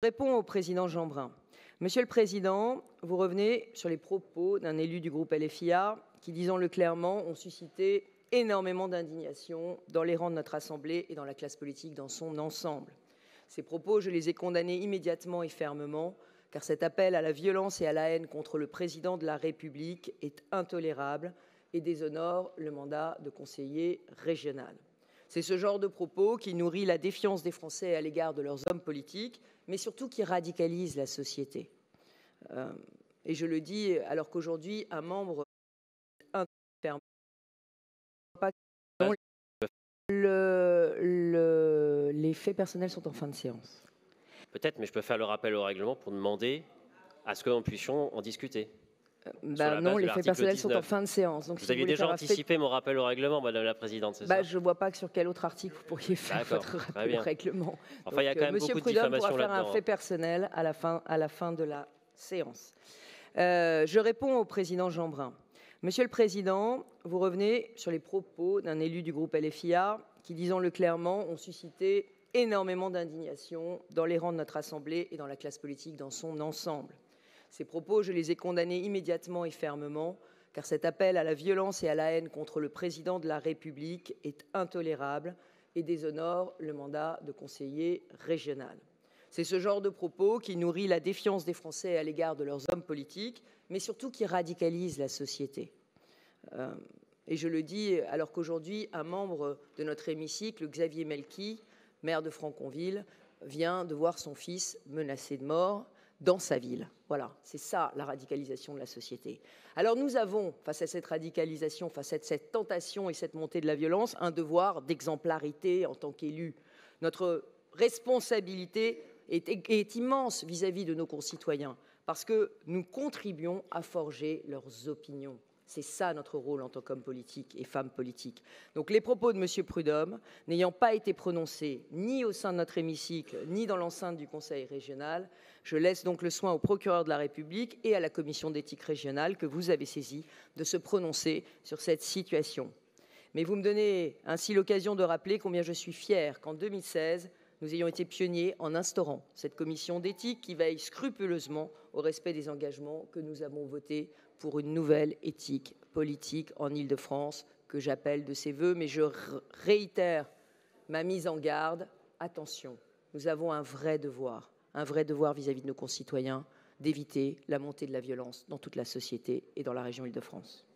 Réponds au président Jeanbrun. Monsieur le Président, vous revenez sur les propos d'un élu du groupe LFIA qui, disons-le clairement, ont suscité énormément d'indignation dans les rangs de notre Assemblée et dans la classe politique dans son ensemble. Ces propos, je les ai condamnés immédiatement et fermement, car cet appel à la violence et à la haine contre le président de la République est intolérable et déshonore le mandat de conseiller régional. C'est ce genre de propos qui nourrit la défiance des Français à l'égard de leurs hommes politiques, mais surtout qui radicalise la société. Et je le dis alors qu'aujourd'hui, un membre les faits personnels sont en fin de séance. Peut-être, mais je peux faire le rappel au règlement pour demander à ce que nous puissions en discuter. Non, les faits personnels sont en fin de séance. Donc, vous aviez déjà anticipé mon rappel au règlement, Madame la Présidente, c'est ça? Je ne vois pas sur quel autre article vous pourriez faire votre rappel au règlement. Enfin, il y a quand même beaucoup de diffamation là-dedans. Monsieur Prudhomme pourra faire un fait personnel à la fin de la séance. Je réponds au président Jeanbrun. Monsieur le Président, vous revenez sur les propos d'un élu du groupe LFIA qui, disons-le clairement, ont suscité énormément d'indignation dans les rangs de notre Assemblée et dans la classe politique dans son ensemble. Ces propos, je les ai condamnés immédiatement et fermement, car cet appel à la violence et à la haine contre le président de la République est intolérable et déshonore le mandat de conseiller régional. C'est ce genre de propos qui nourrit la défiance des Français à l'égard de leurs hommes politiques, mais surtout qui radicalise la société. Et je le dis alors qu'aujourd'hui, un membre de notre hémicycle, Xavier Melki, maire de Franconville, vient de voir son fils menacé de mort dans sa ville. Voilà, c'est ça la radicalisation de la société. Alors nous avons, face à cette radicalisation, face à cette tentation et cette montée de la violence, un devoir d'exemplarité en tant qu'élus. Notre responsabilité est immense vis-à-vis de nos concitoyens, parce que nous contribuons à forger leurs opinions. C'est ça notre rôle en tant qu'hommes politiques et femmes politiques. Donc les propos de M. Prudhomme, n'ayant pas été prononcés ni au sein de notre hémicycle, ni dans l'enceinte du Conseil régional, je laisse donc le soin au procureur de la République et à la commission d'éthique régionale que vous avez saisie de se prononcer sur cette situation. Mais vous me donnez ainsi l'occasion de rappeler combien je suis fière qu'en 2016, nous ayons été pionniers en instaurant cette commission d'éthique qui veille scrupuleusement au respect des engagements que nous avons votés pour une nouvelle éthique politique en Île-de-France que j'appelle de ses voeux. Mais je réitère ma mise en garde. Attention, nous avons un vrai devoir vis-à-vis de nos concitoyens d'éviter la montée de la violence dans toute la société et dans la région Île-de-France.